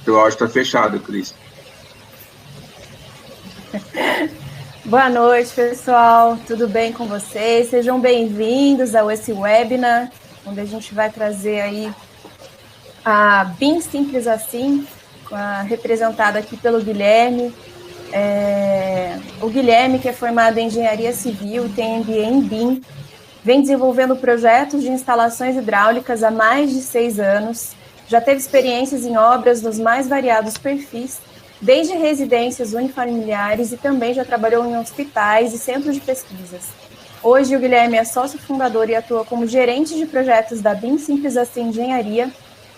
Teu áudio está fechado, Cris. Boa noite, pessoal. Tudo bem com vocês? Sejam bem-vindos ao esse webinar, onde a gente vai trazer aí a BIM Simples Assim, representada aqui pelo Guilherme. O Guilherme, que é formado em Engenharia Civil, tem MBA em BIM, vem desenvolvendo projetos de instalações hidráulicas há mais de 6 anos, já teve experiências em obras dos mais variados perfis, desde residências unifamiliares e também já trabalhou em hospitais e centros de pesquisas. Hoje, o Guilherme é sócio fundador e atua como gerente de projetos da BIM Simples Assim Engenharia,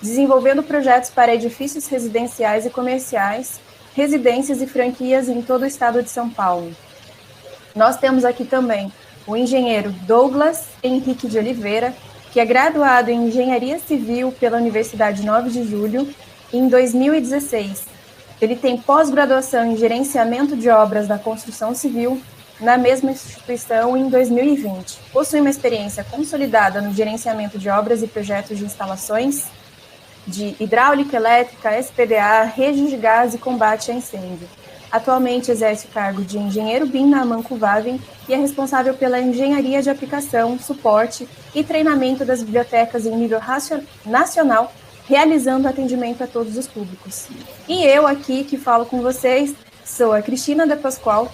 desenvolvendo projetos para edifícios residenciais e comerciais, residências e franquias em todo o estado de São Paulo. Nós temos aqui também o engenheiro Douglas Henrique de Oliveira, que é graduado em Engenharia Civil pela Universidade 9 de Julho em 2016. Ele tem pós-graduação em Gerenciamento de Obras da Construção Civil na mesma instituição em 2020. Possui uma experiência consolidada no gerenciamento de obras e projetos de instalações de hidráulica, elétrica, SPDA, redes de gás e combate a incêndio. Atualmente exerce o cargo de engenheiro BIM na Amanco Wavin e é responsável pela engenharia de aplicação, suporte e treinamento das bibliotecas em nível nacional, realizando atendimento a todos os públicos. E eu aqui que falo com vocês sou a Cristina De Pascoal.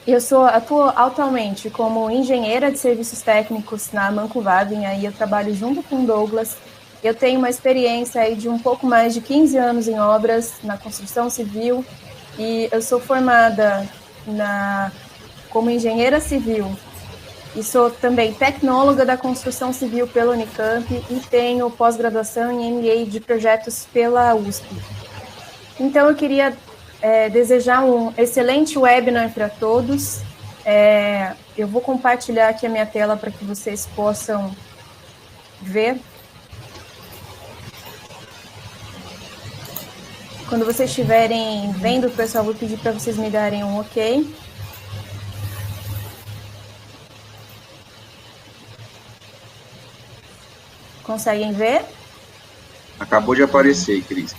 Eu atuo atualmente como engenheira de serviços técnicos na Amanco Wavin, aí eu trabalho junto com o Douglas. Eu tenho uma experiência aí de um pouco mais de 15 anos em obras na construção civil e eu sou formada como engenheira civil e sou também tecnóloga da construção civil pela Unicamp e tenho pós-graduação em MBA de projetos pela USP. Então, eu queria desejar um excelente webinar para todos. Eu vou compartilhar aqui a minha tela para que vocês possam ver. Quando vocês estiverem vendo, pessoal, vou pedir para vocês me darem um ok. Conseguem ver? Acabou de aparecer, Cris.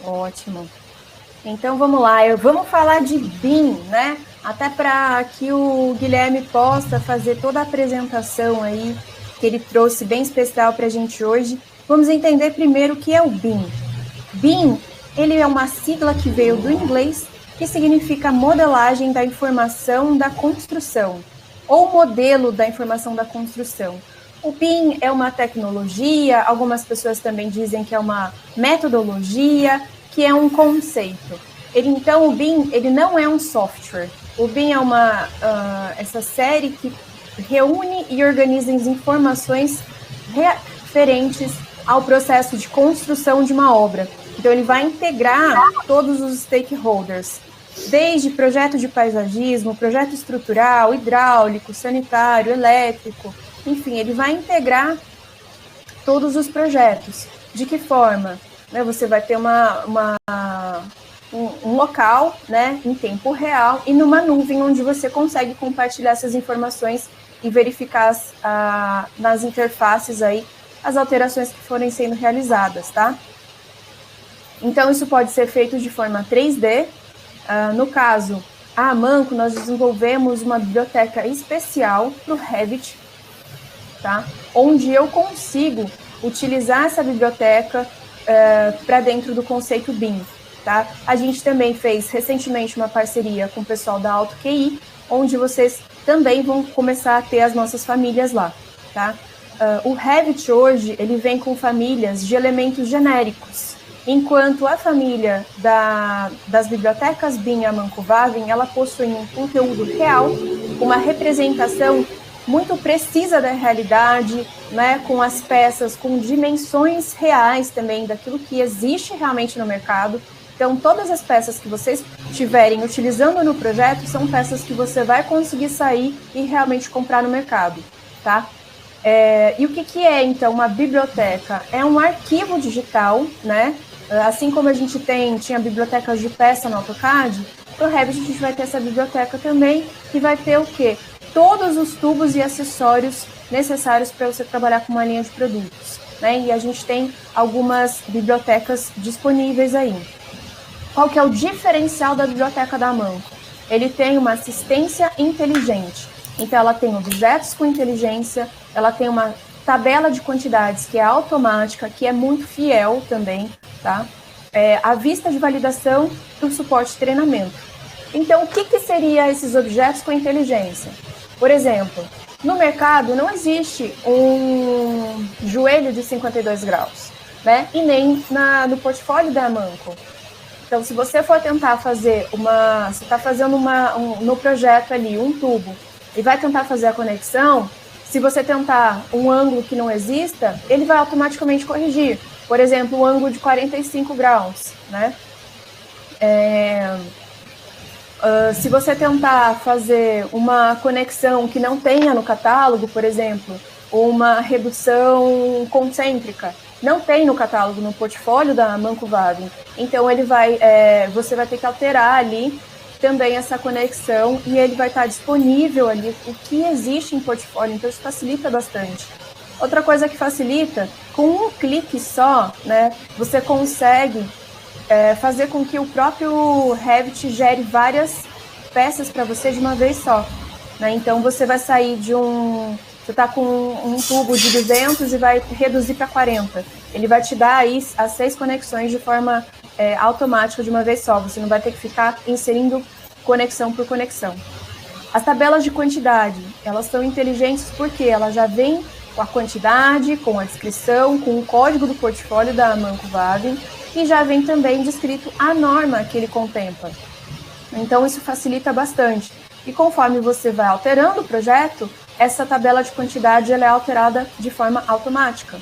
Ótimo. Então, vamos lá. Vamos falar de BIM, né? Até para que o Guilherme possa fazer toda a apresentação aí que ele trouxe bem especial para a gente hoje. Vamos entender primeiro o que é o BIM. BIM, ele é uma sigla que veio do inglês, que significa modelagem da informação da construção, ou modelo da informação da construção. O BIM é uma tecnologia, algumas pessoas também dizem que é uma metodologia, que é um conceito. Então, o BIM, ele não é um software. O BIM é essa série que reúne e organiza as informações referentes ao processo de construção de uma obra. Então, ele vai integrar todos os stakeholders, desde projeto de paisagismo, projeto estrutural, hidráulico, sanitário, elétrico, enfim, ele vai integrar todos os projetos. De que forma? Você vai ter um local, né, em tempo real e numa nuvem onde você consegue compartilhar essas informações e verificar nas interfaces aí as alterações que forem sendo realizadas, tá? Então, isso pode ser feito de forma 3D. No caso, a Amanco, nós desenvolvemos uma biblioteca especial para o Revit, tá? Onde eu consigo utilizar essa biblioteca para dentro do conceito BIM. Tá? A gente também fez recentemente uma parceria com o pessoal da Auto QI, onde vocês também vão começar a ter as nossas famílias lá. Tá? O Revit hoje ele vem com famílias de elementos genéricos, enquanto a família das bibliotecas BIM Amanco Wavin, ela possui um conteúdo real, uma representação muito precisa da realidade, né, com as peças, com dimensões reais também daquilo que existe realmente no mercado. Então, todas as peças que vocês estiverem utilizando no projeto são peças que você vai conseguir sair e realmente comprar no mercado, tá? E o que é, então, uma biblioteca? É um arquivo digital, né? Assim como a gente tinha bibliotecas de peça no AutoCAD, no Revit a gente vai ter essa biblioteca também, que vai ter o quê? Todos os tubos e acessórios necessários para você trabalhar com uma linha de produtos. né? E a gente tem algumas bibliotecas disponíveis aí. Qual que é o diferencial da biblioteca da Amanco? Ele tem uma assistência inteligente. Então, ela tem objetos com inteligência, ela tem uma tabela de quantidades que é automática, que é muito fiel também, tá? A vista de validação e o suporte de treinamento. Então, o que seria esses objetos com inteligência? Por exemplo, no mercado não existe um joelho de 52 graus, né? E nem no portfólio da Amanco. Então, se você for tentar fazer você está fazendo no projeto ali um tubo e vai tentar fazer a conexão, se você tentar um ângulo que não exista, ele vai automaticamente corrigir. Por exemplo, o ângulo de 45 graus, né? Se você tentar fazer uma conexão que não tenha no catálogo, por exemplo, uma redução concêntrica, não tem no catálogo, no portfólio da Amanco Wavin. Então, você vai ter que alterar ali também essa conexão e ele vai estar disponível ali o que existe em portfólio, então isso facilita bastante. Outra coisa que facilita, com um clique só, né, você consegue fazer com que o próprio Revit gere várias peças para você de uma vez só, né? Então você vai sair você está com um tubo de 200 e vai reduzir para 40. Ele vai te dar aí as 6 conexões de forma automática de uma vez só. Você não vai ter que ficar inserindo conexão por conexão. As tabelas de quantidade, elas são inteligentes porque elas já vêm com a quantidade, com a descrição, com o código do portfólio da Amanco Wavin e já vem também descrito a norma que ele contempla. Então isso facilita bastante. E conforme você vai alterando o projeto, essa tabela de quantidade ela é alterada de forma automática.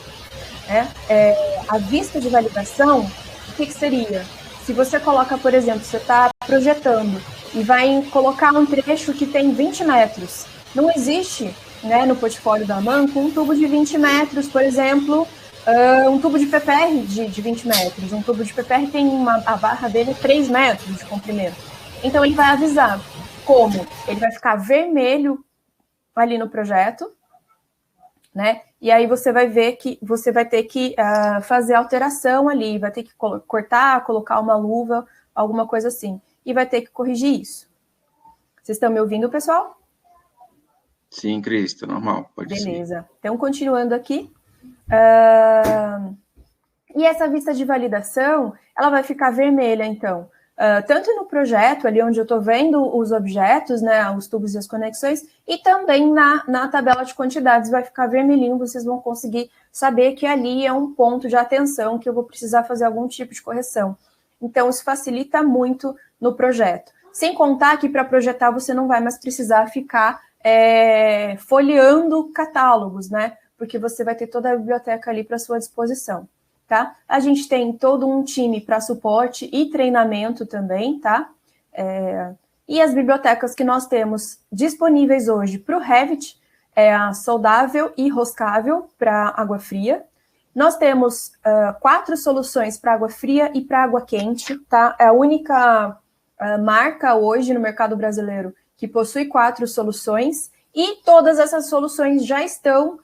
A vista de validação, o que seria? Se você coloca, por exemplo, você está projetando e vai colocar um trecho que tem 20 metros. Não existe, né, no portfólio da Amanco um tubo de 20 metros, por exemplo, um tubo de PPR de 20 metros. Um tubo de PPR tem a barra dele 3 metros de comprimento. Então, ele vai avisar como ele vai ficar vermelho ali no projeto, né? E aí você vai ver que você vai ter que fazer alteração ali, vai ter que cortar, colocar uma luva, alguma coisa assim. E vai ter que corrigir isso. Vocês estão me ouvindo, pessoal? Sim, Cris, tá normal, pode ser. Beleza. Então, continuando aqui. E essa vista de validação, ela vai ficar vermelha, então. Tanto no projeto, ali onde eu estou vendo os objetos, né, os tubos e as conexões, e também na tabela de quantidades vai ficar vermelhinho, vocês vão conseguir saber que ali é um ponto de atenção que eu vou precisar fazer algum tipo de correção. Então, isso facilita muito no projeto. Sem contar que para projetar você não vai mais precisar ficar folheando catálogos, né? Porque você vai ter toda a biblioteca ali para sua disposição. Tá? A gente tem todo um time para suporte e treinamento também, tá? E as bibliotecas que nós temos disponíveis hoje para o Revit é a soldável e roscável para água fria. Nós temos 4 soluções para água fria e para água quente, tá? É a única marca hoje no mercado brasileiro que possui 4 soluções e todas essas soluções já estão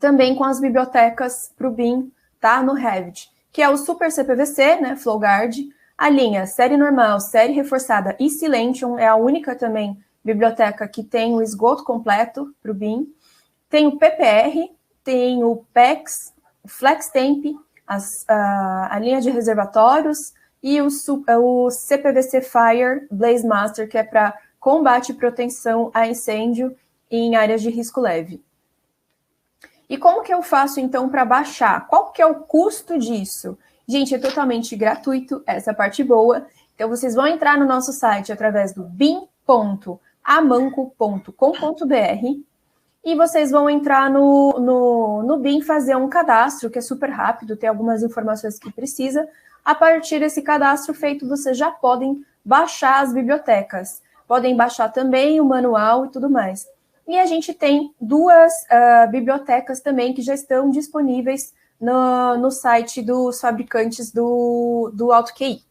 também com as bibliotecas para o BIM, tá? No Revit, que é o Super CPVC, né? FlowGuard, a linha série normal, série reforçada e Silentium é a única também biblioteca que tem o esgoto completo para o BIM. Tem o PPR, tem o PEX, o FlexTemp, a linha de reservatórios e o CPVC Fire Blaze Master, que é para combate e proteção a incêndio em áreas de risco leve. E como que eu faço, então, para baixar? Qual que é o custo disso? Gente, é totalmente gratuito, essa parte boa. Então, vocês vão entrar no nosso site através do bim.amanco.com.br e vocês vão entrar no BIM, fazer um cadastro, que é super rápido, tem algumas informações que precisa. A partir desse cadastro feito, vocês já podem baixar as bibliotecas. Podem baixar também o manual e tudo mais. E a gente tem 2 bibliotecas também que já estão disponíveis no site dos fabricantes do AutoQI.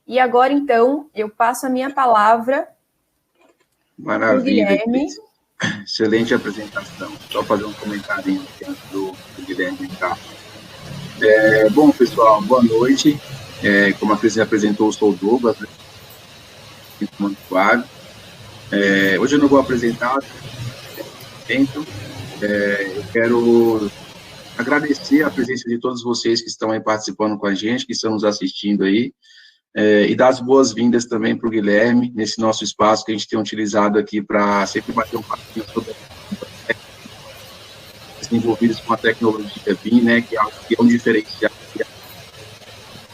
E agora, então, eu passo a minha palavra para o Guilherme. Excelente apresentação. Só fazer um comentário antes do Guilherme. Tá? Bom, pessoal, boa noite. Como a Cris apresentou, eu sou o Douglas, né? Hoje eu não vou apresentar, então, eu quero agradecer a presença de todos vocês que estão aí participando com a gente, que estão nos assistindo aí, e dar as boas-vindas também para o Guilherme, nesse nosso espaço que a gente tem utilizado aqui para sempre bater um papinho sobre desenvolvidos com a tecnologia BIM, né, que é um diferencial de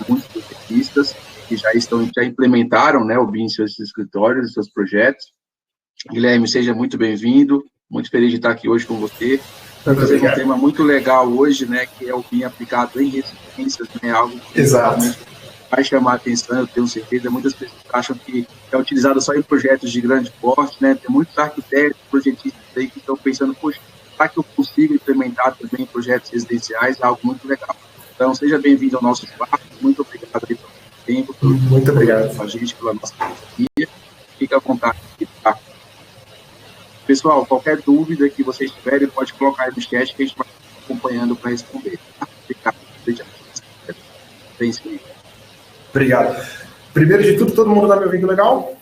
muitos projetistas que já implementaram, né, o BIM em seus escritórios, em seus projetos. Guilherme, seja muito bem-vindo, muito feliz de estar aqui hoje com você. Vamos fazer um tema muito legal hoje, né, que é o BIM aplicado em residências, né, algo que realmente vai chamar a atenção, eu tenho certeza. Muitas pessoas acham que é utilizado só em projetos de grande porte, né, tem muitos arquitetos, projetistas aí que estão pensando, poxa, será que eu consigo implementar também em projetos residenciais? É algo muito legal. Então, seja bem-vindo ao nosso espaço. Muito obrigado aí pelo tempo. Muito obrigado com a gente, pela nossa parceria. Fique à vontade. Tá? Pessoal, qualquer dúvida que vocês tiverem, pode colocar aí no chat que a gente vai acompanhando para responder. Tá? Obrigado. Primeiro de tudo, todo mundo está me ouvindo legal?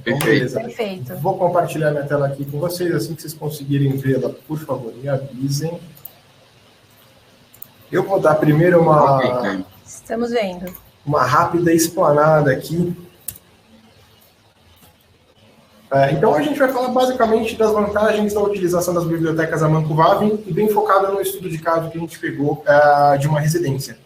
Perfeito. Perfeito. Vou compartilhar minha tela aqui com vocês. Assim que vocês conseguirem vê-la, por favor, me avisem. Eu vou dar primeiro Estamos vendo. Uma rápida explanada aqui. Então, a gente vai falar basicamente das vantagens da utilização das bibliotecas Amanco Wavin e bem focada no estudo de caso que a gente pegou de uma residência.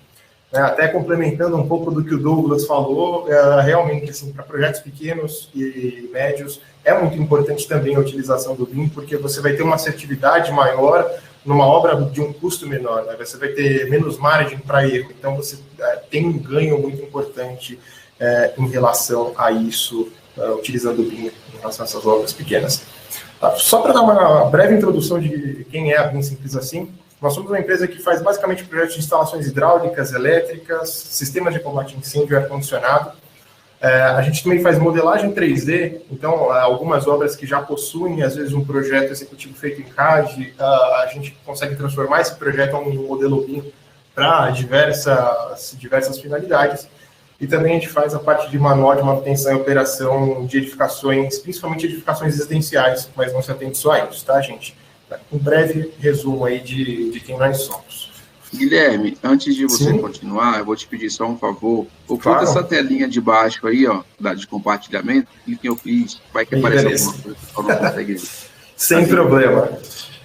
Até complementando um pouco do que o Douglas falou, realmente, assim, para projetos pequenos e médios, é muito importante também a utilização do BIM, porque você vai ter uma assertividade maior numa obra de um custo menor, né? Você vai ter menos margem para erro, então você tem um ganho muito importante em relação a isso, utilizando o BIM em relação a essas obras pequenas. Só para dar uma breve introdução de quem é a BIM Simples Assim, nós somos uma empresa que faz basicamente projetos de instalações hidráulicas, elétricas, sistemas de combate a incêndio e ar-condicionado. A gente também faz modelagem 3D, então algumas obras que já possuem, às vezes, um projeto executivo feito em CAD, a gente consegue transformar esse projeto em um modelo BIM para diversas finalidades. E também a gente faz a parte de manual de manutenção e operação de edificações, principalmente edificações residenciais, mas não se atende só a isso, tá, gente? Um breve resumo aí de quem nós somos. Guilherme, antes de você continuar, eu vou te pedir só um favor. Oculta essa telinha de baixo aí, ó, de compartilhamento, clique em Oclis, vai que aparece alguma coisa que eu não consegue ver. Sem problema.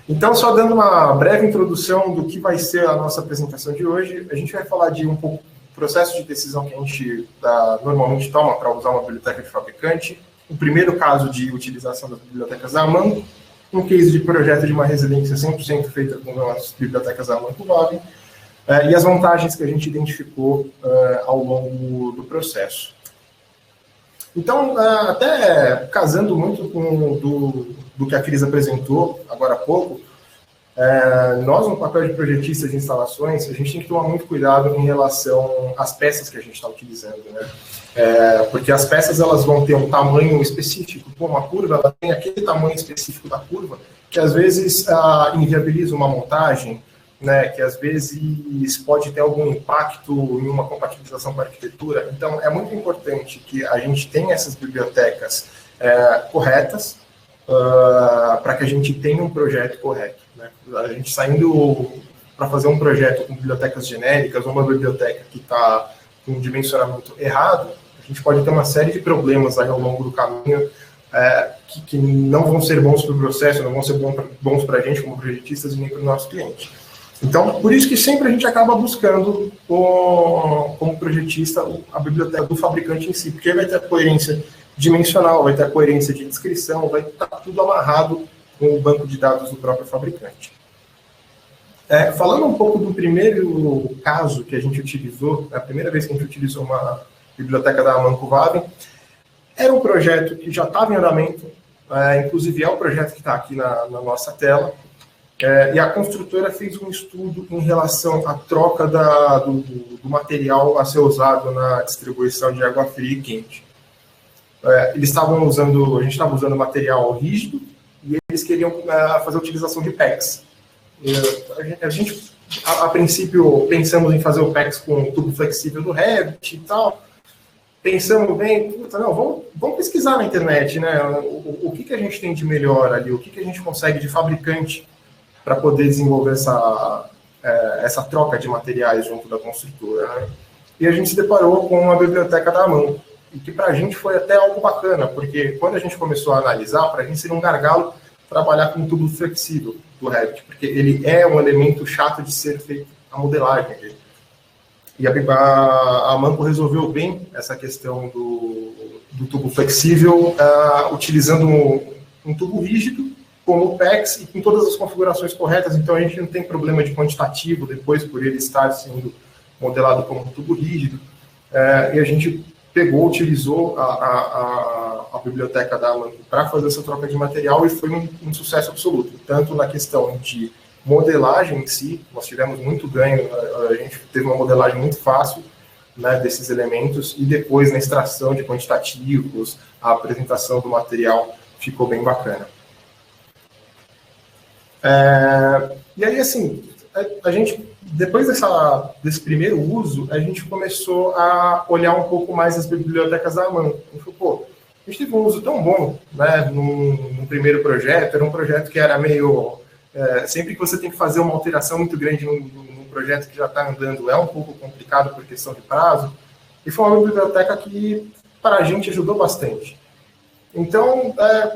Então, só dando uma breve introdução do que vai ser a nossa apresentação de hoje, a gente vai falar de um pouco do processo de decisão que a gente normalmente toma para usar uma biblioteca de fabricante, o primeiro caso de utilização das bibliotecas da Amanco, um case de projeto de uma residência 100% feita com as bibliotecas da Amanco Wavin, e as vantagens que a gente identificou ao longo do processo. Então, até casando muito com do que a Cris apresentou agora há pouco, nós, no papel de projetista de instalações, a gente tem que tomar muito cuidado em relação às peças que a gente está utilizando, né? Porque as peças elas vão ter um tamanho específico, uma curva ela tem aquele tamanho específico da curva, que às vezes inviabiliza uma montagem, né, que às vezes pode ter algum impacto em uma compatibilização com a arquitetura. Então, é muito importante que a gente tenha essas bibliotecas corretas para que a gente tenha um projeto correto, né? A gente saindo para fazer um projeto com bibliotecas genéricas ou uma biblioteca que está com um dimensionamento errado, a gente pode ter uma série de problemas aí ao longo do caminho que não vão ser bons para o processo, não vão ser bons para a gente como projetistas e nem para o nosso cliente. Então, por isso que sempre a gente acaba buscando, como projetista, a biblioteca do fabricante em si, porque vai ter a coerência dimensional, vai ter a coerência de descrição, vai estar tudo amarrado com o banco de dados do próprio fabricante. Falando um pouco do primeiro caso que a gente utilizou, a primeira vez que a gente utilizou uma biblioteca da Amanco Wavin, era um projeto que já estava em andamento, inclusive é o projeto que está aqui na nossa tela, e a construtora fez um estudo em relação à troca do material a ser usado na distribuição de água fria e quente. Eles estavam usando, a gente estava usando material rígido, e eles queriam fazer a utilização de PEX. A gente, a princípio, pensamos em fazer o PEX com o tubo flexível do Revit e tal. Pensamos bem, não, vamos pesquisar na internet, né? O que a gente tem de melhor ali, o que a gente consegue de fabricante para poder desenvolver essa troca de materiais junto da construtora, né? E a gente se deparou com uma biblioteca da AMAN, e que para a gente foi até algo bacana, porque quando a gente começou a analisar, para a gente seria um gargalo trabalhar com um tubo flexível do Revit, porque ele é um elemento chato de ser feito a modelagem dele. E a Manco resolveu bem essa questão do tubo flexível, utilizando um tubo rígido, como o PEX, e com todas as configurações corretas. Então, a gente não tem problema de quantitativo depois, por ele estar sendo modelado como um tubo rígido. E a gente utilizou a biblioteca da Manco para fazer essa troca de material, e foi um sucesso absoluto, tanto na questão de modelagem em si, nós tivemos muito ganho, a gente teve uma modelagem muito fácil, né, desses elementos, e depois na extração de quantitativos, a apresentação do material ficou bem bacana. E aí, assim, a gente, depois desse primeiro uso, a gente começou a olhar um pouco mais as bibliotecas da AMAN. A gente falou, pô, a gente teve um uso tão bom, né, no primeiro projeto, era um projeto que era meio... sempre que você tem que fazer uma alteração muito grande num projeto que já está andando, é um pouco complicado por questão de prazo, e foi uma biblioteca que, para a gente, ajudou bastante. Então,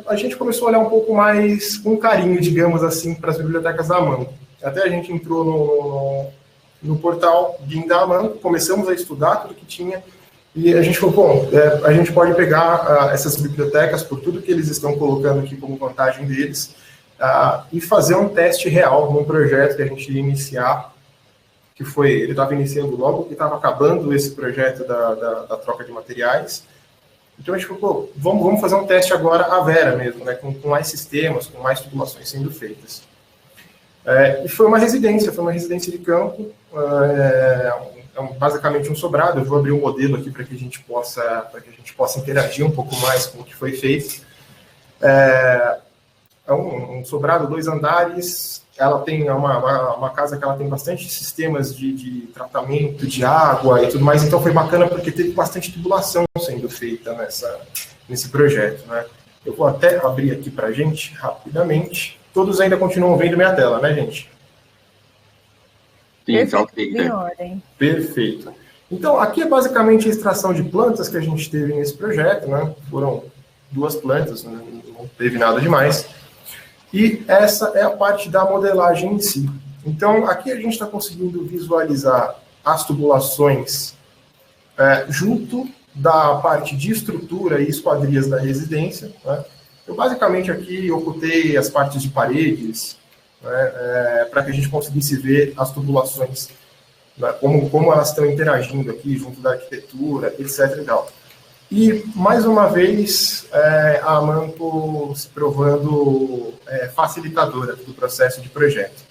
a gente começou a olhar um pouco mais com carinho, digamos assim, para as bibliotecas da AMAN. Até a gente entrou no portal BIM da AMAN, começamos a estudar tudo que tinha, e a gente falou, bom, a gente pode pegar essas bibliotecas, por tudo que eles estão colocando aqui como vantagem deles, e fazer um teste real num projeto que a gente ia iniciar, ele estava iniciando logo que estava acabando esse projeto da troca de materiais. Então a gente falou, vamos fazer um teste agora à vera mesmo, né, com mais sistemas, com mais tubulações sendo feitas. E foi uma residência de campo, basicamente um sobrado. Eu vou abrir um modelo aqui para que a gente possa interagir um pouco mais com o que foi feito. É um sobrado, 2 andares, ela tem uma casa que ela tem bastante sistemas de tratamento de água e tudo mais, então foi bacana porque teve bastante tubulação sendo feita nesse projeto, né? Eu vou até abrir aqui para a gente, rapidamente. Todos ainda continuam vendo minha tela, né, gente? Sim, tá ok. Em ordem. Perfeito. Então, aqui é basicamente a extração de plantas que a gente teve nesse projeto, né? Foram 2 plantas, não teve nada demais. E essa é a parte da modelagem em si. Então, aqui a gente está conseguindo visualizar as tubulações junto da parte de estrutura e esquadrias da residência, né? Eu, basicamente, aqui ocultei as partes de paredes, né, para que a gente conseguisse ver as tubulações, né, como elas estão interagindo aqui junto da arquitetura, etc. E tal. E, mais uma vez, a Amanco se provando facilitadora do processo de projeto.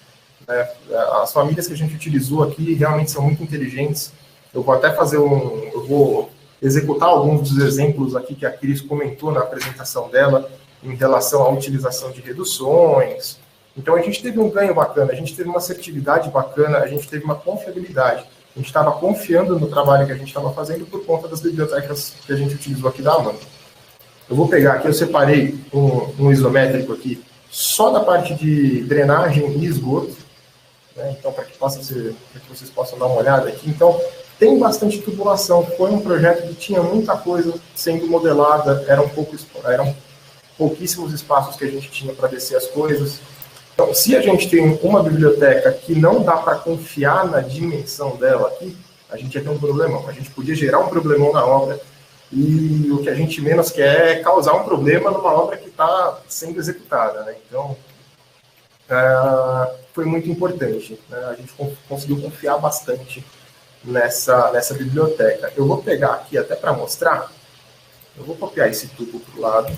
As famílias que a gente utilizou aqui realmente são muito inteligentes. Eu vou até eu vou executar alguns dos exemplos aqui que a Cris comentou na apresentação dela, em relação à utilização de reduções. Então, a gente teve um ganho bacana, a gente teve uma assertividade bacana, a gente teve uma confiabilidade. A gente estava confiando no trabalho que a gente estava fazendo por conta das bibliotecas que a gente utilizou aqui da Amanco. Eu vou pegar aqui, eu separei um isométrico aqui, só da parte de drenagem e esgoto, né? Então, para que vocês possam dar uma olhada aqui. Então, tem bastante tubulação. Foi um projeto que tinha muita coisa sendo modelada, eram pouquíssimos espaços que a gente tinha para descer as coisas. Então, se a gente tem uma biblioteca que não dá para confiar na dimensão dela aqui, a gente ia ter um problemão. A gente podia gerar um problemão na obra, e o que a gente menos quer é causar um problema numa obra que está sendo executada, né? Então, foi muito importante, né? A gente conseguiu confiar bastante nessa biblioteca. Eu vou pegar aqui até para mostrar. Eu vou copiar esse tubo para o lado,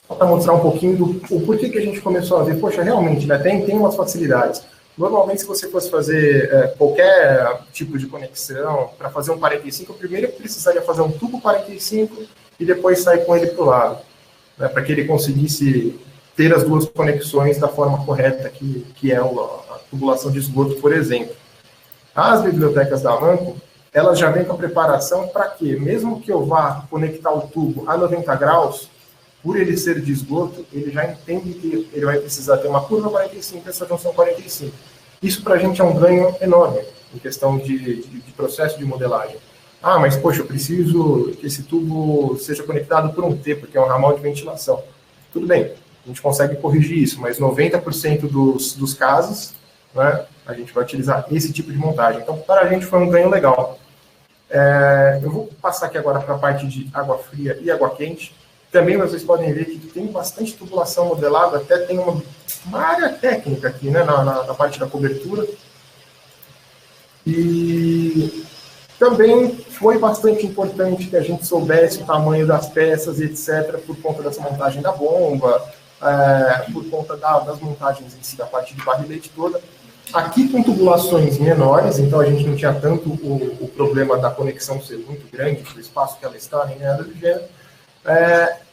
para mostrar um pouquinho do porquê que a gente começou a ver, poxa, realmente, né, tem umas facilidades. Normalmente, se você fosse fazer qualquer tipo de conexão, para fazer um 45, primeiro eu precisaria fazer um tubo 45 e depois sair com ele para o lado, né, para que ele conseguisse ter as duas conexões da forma correta, que é a tubulação de esgoto, por exemplo. As bibliotecas da Amanco, elas já vêm com a preparação para quê? Mesmo que eu vá conectar o tubo a 90 graus, por ele ser de esgoto, ele já entende que ele vai precisar ter uma curva 45 e essa junção 45. Isso para a gente é um ganho enorme em questão de processo de modelagem. Ah, mas poxa, eu preciso que esse tubo seja conectado por um T, porque é um ramal de ventilação. Tudo bem, a gente consegue corrigir isso, mas 90% dos casos, né, a gente vai utilizar esse tipo de montagem. Então, para a gente foi um ganho legal. Eu vou passar aqui agora para a parte de água fria e água quente. Também vocês podem ver que tem bastante tubulação modelada, até tem uma área técnica aqui, né, na parte da cobertura. E também foi bastante importante que a gente soubesse o tamanho das peças, etc., por conta dessa montagem da bomba, por conta das montagens em si, da parte de barrilete toda. Aqui com tubulações menores, então a gente não tinha tanto o problema da conexão ser muito grande, do espaço que ela está, nem nada do gênero.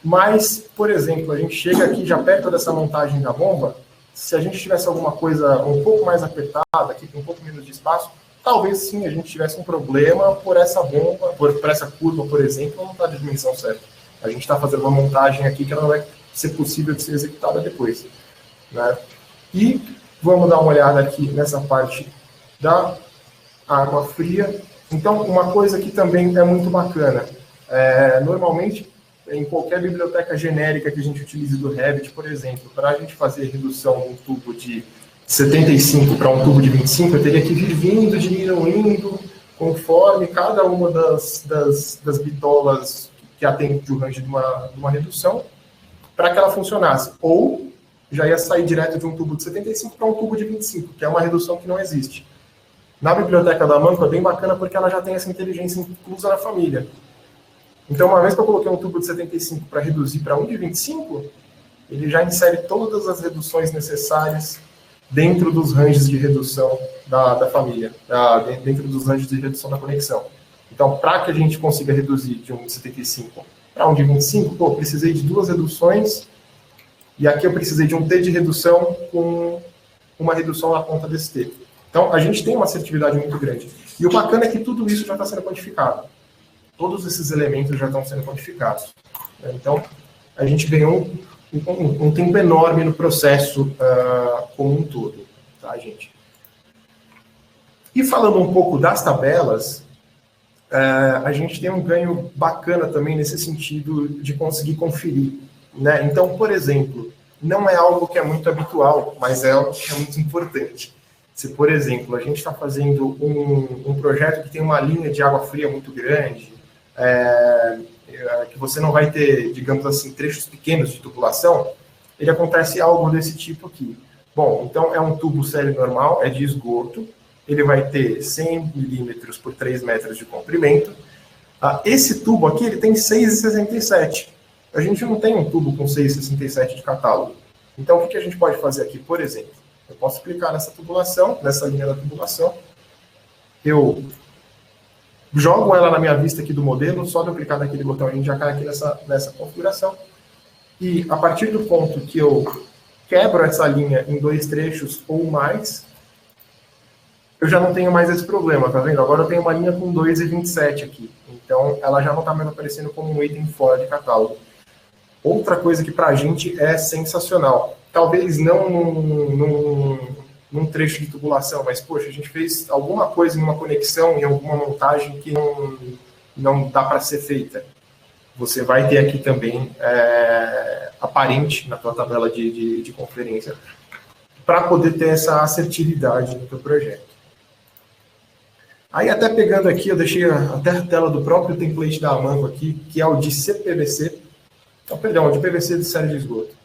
Mas, por exemplo, a gente chega aqui já perto dessa montagem da bomba, se a gente tivesse alguma coisa um pouco mais apertada, aqui com um pouco menos de espaço, talvez sim a gente tivesse um problema por essa bomba, por essa curva, por exemplo, não está de dimensão certa. A gente está fazendo uma montagem aqui que ela não vai ser possível de ser executada depois, né? E vamos dar uma olhada aqui nessa parte da água fria. Então, uma coisa que também é muito bacana, normalmente, em qualquer biblioteca genérica que a gente utilize do Revit, por exemplo, para a gente fazer redução de um tubo de 75 para um tubo de 25, eu teria que vir vindo, diminuindo, conforme cada uma das bitolas que atende o range de uma redução, para que ela funcionasse. Ou já ia sair direto de um tubo de 75 para um tubo de 25, que é uma redução que não existe. Na biblioteca da Amanco é bem bacana porque ela já tem essa inteligência inclusa na família. Então, uma vez que eu coloquei um tubo de 75 para reduzir para um de 25, ele já insere todas as reduções necessárias dentro dos ranges de redução da família, dentro dos ranges de redução da conexão. Então, para que a gente consiga reduzir de um de 75 para um de 25, pô, precisei de duas reduções, e aqui eu precisei de um T de redução com uma redução na ponta desse T. Então, a gente tem uma assertividade muito grande. E o bacana é que tudo isso já está sendo quantificado. Todos esses elementos já estão sendo quantificados. Então, a gente ganhou um tempo enorme no processo como um todo, tá, gente? E falando um pouco das tabelas, a gente tem um ganho bacana também nesse sentido de conseguir conferir, né? Então, por exemplo, não é algo que é muito habitual, mas é algo que é muito importante. Se, por exemplo, a gente está fazendo um projeto que tem uma linha de água fria muito grande, que você não vai ter, digamos assim, trechos pequenos de tubulação, ele acontece algo desse tipo aqui. Bom, então é um tubo série normal, é de esgoto, ele vai ter 100 milímetros por 3 metros de comprimento. Esse tubo aqui, ele tem 6,67. A gente não tem um tubo com 6,67 de catálogo. Então, o que a gente pode fazer aqui, por exemplo? Eu posso clicar nessa tubulação, nessa linha da tubulação, eu jogo ela na minha vista aqui do modelo, só de eu clicar naquele botão a gente já cai aqui nessa configuração. E a partir do ponto que eu quebro essa linha em 2 trechos ou mais, eu já não tenho mais esse problema, tá vendo? Agora eu tenho uma linha com 2,27 aqui. Então, ela já não está mais aparecendo como um item fora de catálogo. Outra coisa que para a gente é sensacional. Talvez não num trecho de tubulação, mas, poxa, a gente fez alguma coisa em uma conexão, em alguma montagem que não dá para ser feita. Você vai ter aqui também aparente na tua tabela de conferência, para poder ter essa assertividade no teu projeto. Aí, até pegando aqui, eu deixei até a tela do próprio template da Amanco aqui, que é o de CPVC, o de PVC de série de esgoto.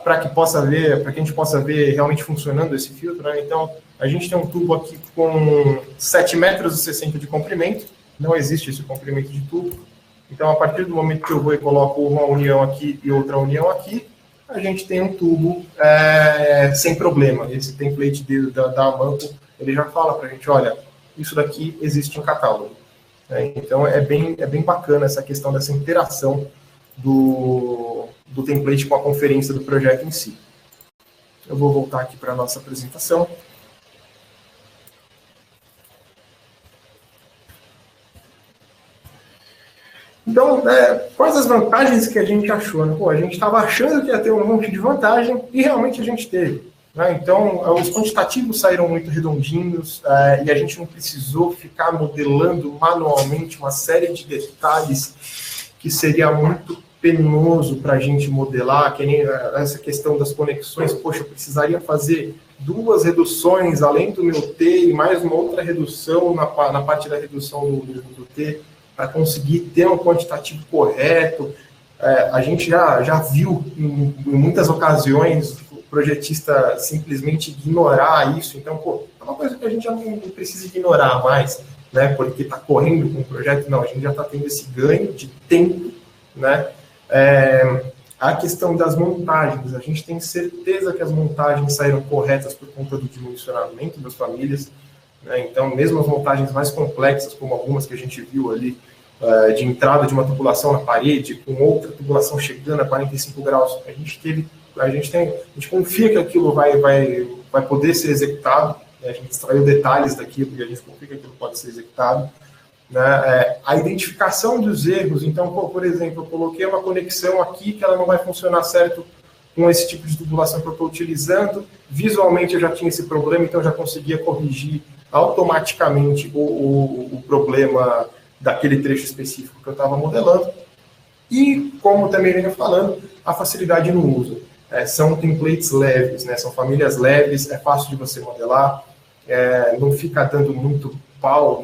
Para que a gente possa ver realmente funcionando esse filtro, né? Então, a gente tem um tubo aqui com 7,60 metros de comprimento, não existe esse comprimento de tubo. Então, a partir do momento que eu vou e coloco uma união aqui e outra união aqui, a gente tem um tubo sem problema. Esse template da Amanco, ele já fala para a gente, olha, isso daqui existe em catálogo. Então, é bem bacana essa questão dessa interação do do template com a conferência do projeto em si. Eu vou voltar aqui para a nossa apresentação. Então, quais as vantagens que a gente achou? Né? Pô, a gente estava achando que ia ter um monte de vantagem e realmente a gente teve. Né? Então, os quantitativos saíram muito redondinhos e a gente não precisou ficar modelando manualmente uma série de detalhes que seria muito penoso para a gente modelar, que nem essa questão das conexões. Poxa, eu precisaria fazer 2 reduções além do meu T e mais uma outra redução na parte da redução do T, para conseguir ter um quantitativo correto. A gente já viu em muitas ocasiões o projetista simplesmente ignorar isso. Então, é uma coisa que a gente já não precisa ignorar mais, né, porque está correndo com o projeto. Não, a gente já está tendo esse ganho de tempo, né? A questão das montagens, a gente tem certeza que as montagens saíram corretas por conta do dimensionamento das famílias. Então, mesmo as montagens mais complexas, como algumas que a gente viu ali, de entrada de uma tubulação na parede, com outra tubulação chegando a 45 graus, a gente confia que aquilo vai poder ser executado, né? A gente extraiu detalhes daquilo e a gente confia que aquilo pode ser executado. Né? A identificação dos erros, então, por exemplo, eu coloquei uma conexão aqui que ela não vai funcionar certo com esse tipo de tubulação que eu estou utilizando, visualmente eu já tinha esse problema, então eu já conseguia corrigir automaticamente o problema daquele trecho específico que eu estava modelando. E, como também venho falando, a facilidade no uso. São templates leves, né? São famílias leves, é fácil de você modelar, não fica dando muito pau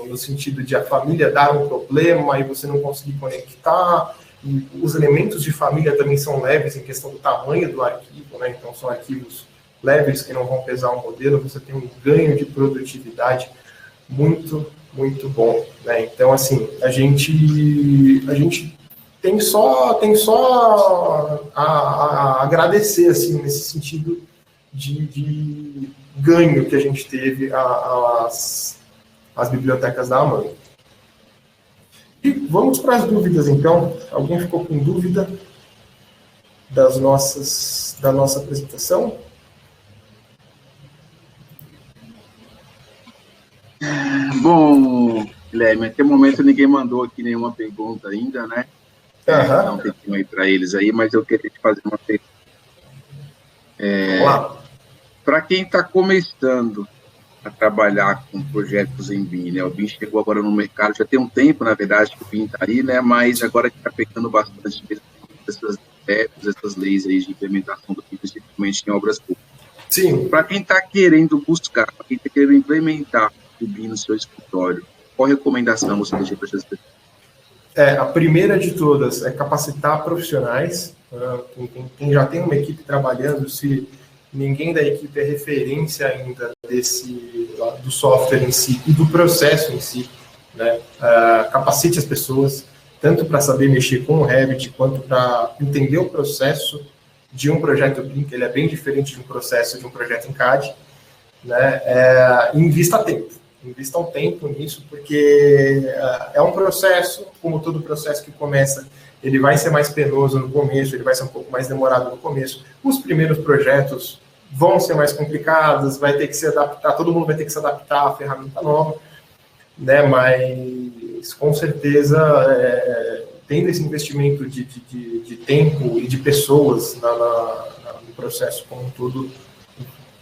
no sentido de a família dar um problema e você não conseguir conectar. E os elementos de família também são leves em questão do tamanho do arquivo, né? Então, são arquivos leves que não vão pesar um modelo, você tem um ganho de produtividade muito, muito bom, né? Então, assim, a gente tem só a agradecer, assim, nesse sentido de ganho que a gente teve as bibliotecas da AMAN. E vamos para as dúvidas, então. Alguém ficou com dúvida da nossa apresentação? Bom, Guilherme, até o momento ninguém mandou aqui nenhuma pergunta ainda, né? Não tem que ir para eles aí, mas eu queria te fazer uma pergunta. Para quem está começando a trabalhar com projetos em BIM, né? O BIM chegou agora no mercado, já tem um tempo, na verdade, que o BIM está aí, né? Mas agora que está pegando bastante essas leis aí de implementação do BIM, principalmente em obras públicas. Sim. Para quem está querendo buscar, para quem está querendo implementar o BIM no seu escritório, qual recomendação você deixa para essas pessoas? A primeira de todas é capacitar profissionais. Quem já tem uma equipe trabalhando, se ninguém da equipe é referência ainda do software em si e do processo em si, né? Capacite as pessoas, tanto para saber mexer com o Revit, quanto para entender o processo de um projeto BIM, que ele é bem diferente de um processo de um projeto em CAD, né? Invista tempo. Invistam tempo nisso, porque é um processo, como todo processo que começa, ele vai ser mais penoso no começo, ele vai ser um pouco mais demorado no começo. Os primeiros projetos vão ser mais complicados, vai ter que se adaptar, todo mundo vai ter que se adaptar à ferramenta nova, né? Mas, com certeza, tendo esse investimento de tempo e de pessoas no processo como um todo,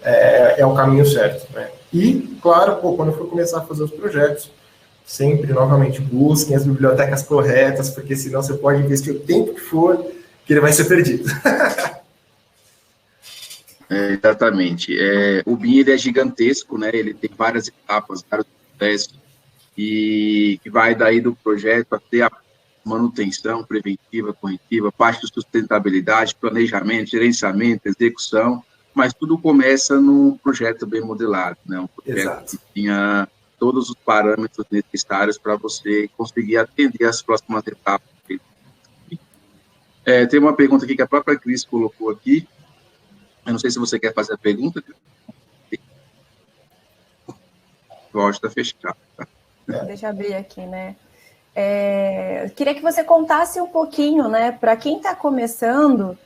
é o caminho certo, né? E, claro, quando for começar a fazer os projetos, sempre, novamente, busquem as bibliotecas corretas, porque senão você pode investir o tempo que for, que ele vai ser perdido. Exatamente. O BIM, ele é gigantesco, né? Ele tem várias etapas, vários processos, e que vai daí do projeto até a manutenção preventiva, corretiva, parte de sustentabilidade, planejamento, gerenciamento, execução, mas tudo começa num projeto bem modelado, né? Um projeto Exato. que tenha todos os parâmetros necessários para você conseguir atender as próximas etapas. Tem uma pergunta aqui que a própria Cris colocou aqui. Eu não sei se você quer fazer a pergunta. O áudio está fechado. Tá? Deixa eu abrir aqui, né? Queria que você contasse um pouquinho, né, para quem está começando,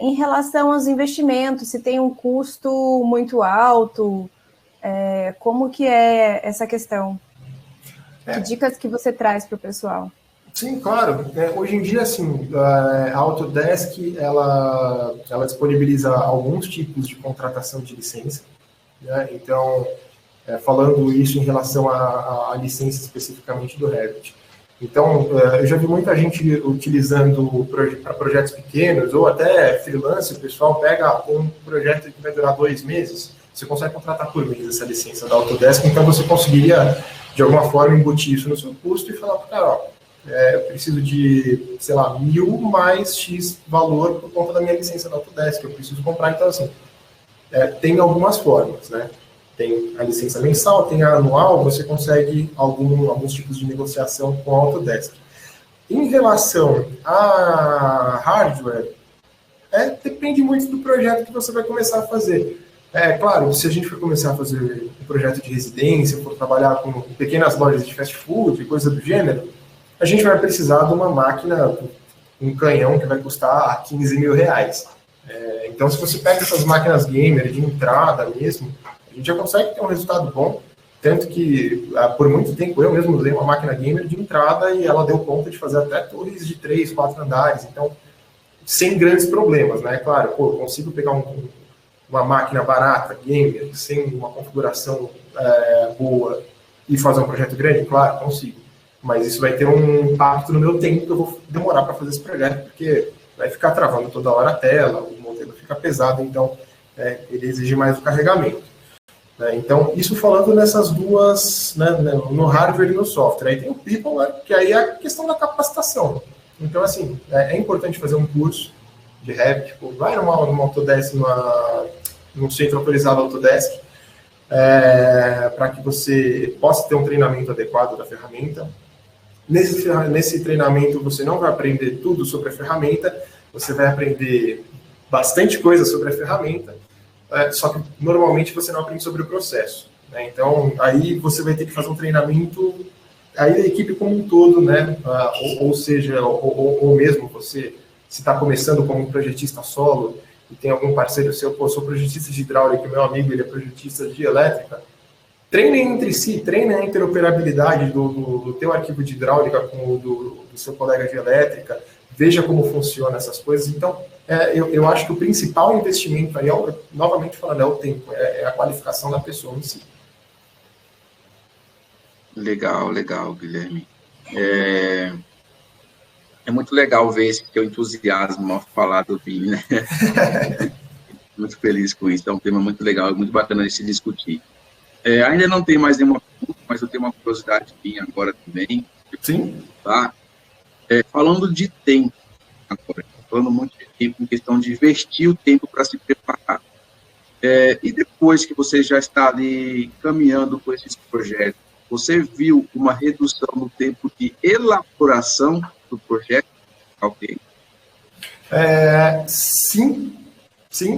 em relação aos investimentos, se tem um custo muito alto, como que é essa questão? Que dicas que você traz para o pessoal? Sim, claro. Hoje em dia, assim, a Autodesk, ela disponibiliza alguns tipos de contratação de licença, né? Então, falando isso em relação à licença especificamente do Revit. Então, eu já vi muita gente utilizando para projetos pequenos, ou até freelance, o pessoal pega um projeto que vai durar 2 meses, você consegue contratar por mês essa licença da Autodesk, então você conseguiria, de alguma forma, embutir isso no seu custo e falar para o cara, ó, eu preciso de, sei lá, 1.000 mais X valor por conta da minha licença da Autodesk, eu preciso comprar, então, assim, tem algumas formas, né? Tem a licença mensal, tem a anual, você consegue alguns tipos de negociação com a Autodesk. Em relação a hardware, depende muito do projeto que você vai começar a fazer. Claro, se a gente for começar a fazer um projeto de residência, for trabalhar com pequenas lojas de fast food, coisa do gênero, a gente vai precisar de uma máquina, um canhão que vai custar 15 mil reais. Então, se você pega essas máquinas gamer de entrada mesmo, a gente já consegue ter um resultado bom, tanto que por muito tempo eu mesmo usei uma máquina gamer de entrada e ela deu conta de fazer até torres de 3, 4 andares, então sem grandes problemas, né? Claro, eu consigo pegar uma máquina barata, gamer, sem uma configuração boa e fazer um projeto grande? Claro, consigo, mas isso vai ter um impacto no meu tempo que eu vou demorar para fazer esse projeto, porque vai ficar travando toda hora a tela, o modelo fica pesado, então ele exige mais o carregamento. Então, isso falando nessas duas, né, no hardware e no software. Aí tem o people, né, que aí é a questão da capacitação. Então, assim, é importante fazer um curso de Revit, tipo, vai numa Autodesk, num centro autorizado Autodesk, para que você possa ter um treinamento adequado da ferramenta. Nesse treinamento, você não vai aprender tudo sobre a ferramenta, você vai aprender bastante coisa sobre a ferramenta, só que normalmente você não aprende sobre o processo, né? Então, aí você vai ter que fazer um treinamento aí da equipe como um todo, né? Ou seja, ou mesmo você, se está começando como um projetista solo e tem algum parceiro seu, sou projetista de hidráulica, meu amigo, ele é projetista de elétrica, treinem entre si, treinem a interoperabilidade do teu arquivo de hidráulica com o do seu colega de elétrica, veja como funcionam essas coisas. Então, eu acho que o principal investimento aí, novamente falando, é o tempo, é a qualificação da pessoa em si. Legal, Guilherme. É muito legal ver esse teu entusiasmo ao falar do BIM, né? Muito feliz com isso, é um tema muito legal, muito bacana de se discutir. Ainda não tem mais nenhuma pergunta, mas eu tenho uma curiosidade minha agora também. Sim. Tá? Falando de tempo agora, falando muito de tempo, em questão de investir o tempo para se preparar. E depois que você já está ali caminhando com esses projetos, você viu uma redução no tempo de elaboração do projeto? Ok. Sim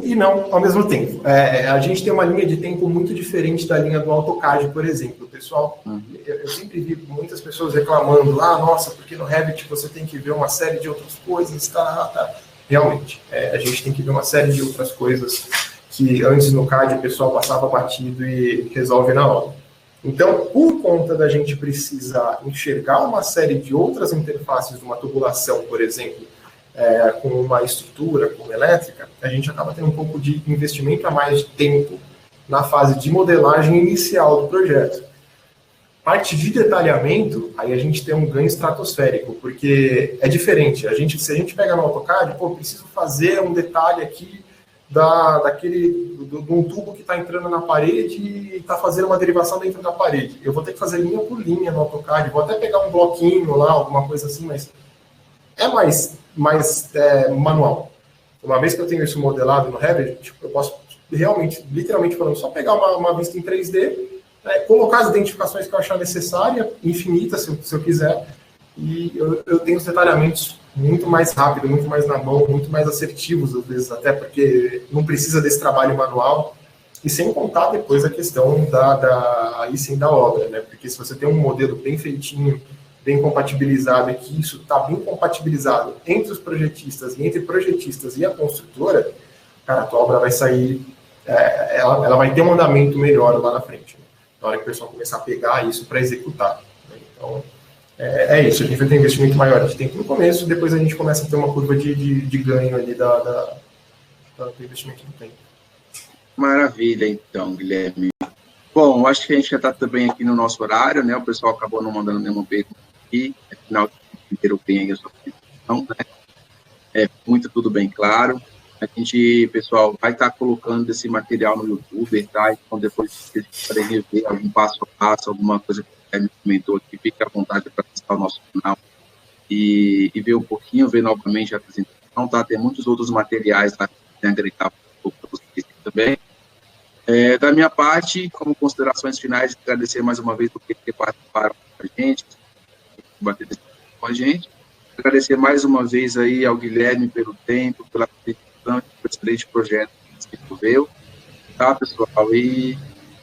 e não ao mesmo tempo. A gente tem uma linha de tempo muito diferente da linha do AutoCAD, por exemplo. Pessoal, eu sempre vi muitas pessoas reclamando, nossa, porque no Revit você tem que ver uma série de outras coisas, tá. Realmente, a gente tem que ver uma série de outras coisas que antes no CAD o pessoal passava batido e resolve na hora. Então, por conta da gente precisar enxergar uma série de outras interfaces de uma tubulação, por exemplo, com uma estrutura, como elétrica, a gente acaba tendo um pouco de investimento a mais de tempo na fase de modelagem inicial do projeto. Parte de detalhamento, aí a gente tem um ganho estratosférico, porque é diferente. Se a gente pega no AutoCAD, preciso fazer um detalhe aqui de um tubo que está entrando na parede e está fazendo uma derivação dentro da parede. Eu vou ter que fazer linha por linha no AutoCAD, vou até pegar um bloquinho lá, alguma coisa assim, mas é mais manual. Uma vez que eu tenho isso modelado no Revit, eu posso realmente, literalmente falando, só pegar uma vista em 3D, colocar as identificações que eu achar necessária, infinitas, se eu quiser, e eu tenho os detalhamentos muito mais rápido, muito mais na mão, muito mais assertivos, às vezes, até porque não precisa desse trabalho manual, e sem contar depois a questão aí sim da obra, né? Porque se você tem um modelo bem feitinho, bem compatibilizado e que isso está bem compatibilizado entre os projetistas e entre projetistas e a construtora, cara, a tua obra vai sair, ela vai ter um andamento melhor lá na frente, né? Na hora que o pessoal começar a pegar isso para executar, né? Então, é isso, a gente vai ter investimento maior de tempo no começo, depois a gente começa a ter uma curva de ganho ali do investimento no tempo. Maravilha, então, Guilherme. Bom, acho que a gente já está também aqui no nosso horário, né? O pessoal acabou não mandando nenhuma pergunta aqui, afinal, inteiro bem aí a sua apresentação, né? Muito tudo bem claro. A gente, pessoal, vai estar colocando esse material no YouTube, tá? Então, depois, se vocês quiserem rever algum passo a passo, alguma coisa que o Guilherme comentou aqui, fique à vontade para acessar o nosso canal e ver um pouquinho, ver novamente a apresentação, tá? Tem muitos outros materiais lá que tem agregar para vocês também. Da minha parte, como considerações finais, agradecer mais uma vez por ter participado com a gente, bater com a gente. Agradecer mais uma vez aí ao Guilherme pelo tempo, pela apresentação, pelo excelente projeto que desenvolveu, tá, pessoal? E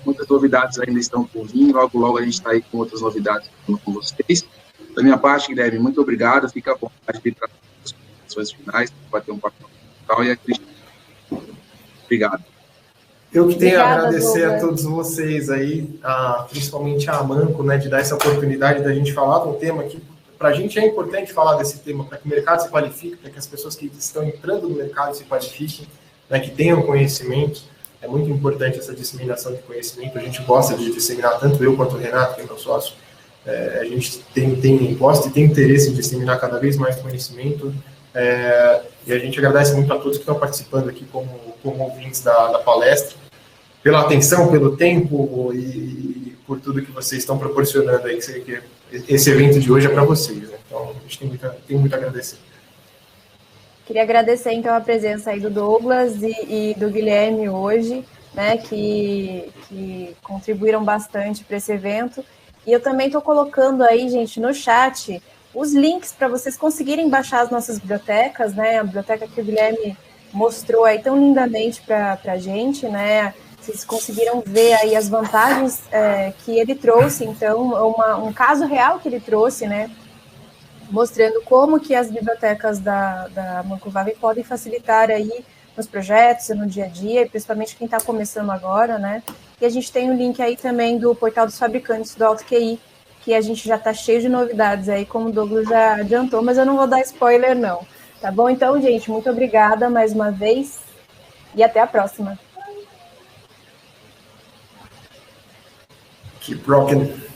muitas novidades ainda estão por vir, logo a gente está aí com outras novidades com vocês. Da minha parte, Guilherme, muito obrigado, fica à vontade de trazer as considerações finais, bater um papo tal e a Cristina. Obrigado. Eu que tenho a agradecer a todos vocês aí, principalmente a Amanco, né, de dar essa oportunidade da gente falar de um tema que, para a gente, é importante falar desse tema, para que o mercado se qualifique, para que as pessoas que estão entrando no mercado se qualifiquem, né, que tenham conhecimento. É muito importante essa disseminação de conhecimento. A gente gosta de disseminar, tanto eu quanto o Renato, que é meu sócio. A gente gosta e tem interesse em disseminar cada vez mais conhecimento. E a gente agradece muito a todos que estão participando aqui como ouvintes da palestra, pela atenção, pelo tempo e por tudo que vocês estão proporcionando aí, que esse evento de hoje é para vocês, né? Então, a gente tem muito a agradecer. Queria agradecer, então, a presença aí do Douglas e do Guilherme hoje, né, que contribuíram bastante para esse evento. E eu também estou colocando aí, gente, no chat, os links para vocês conseguirem baixar as nossas bibliotecas, né? A biblioteca que o Guilherme mostrou aí tão lindamente para a gente, né? Vocês conseguiram ver aí as vantagens que ele trouxe, então, um caso real que ele trouxe, né? Mostrando como que as bibliotecas da Amanco Vale podem facilitar aí nos projetos, no dia a dia, e principalmente quem está começando agora, né? E a gente tem o link aí também do portal dos fabricantes do AutoQI, que a gente já está cheio de novidades aí, como o Douglas já adiantou, mas eu não vou dar spoiler, não. Tá bom? Então, gente, muito obrigada mais uma vez e até a próxima. Keep rocking.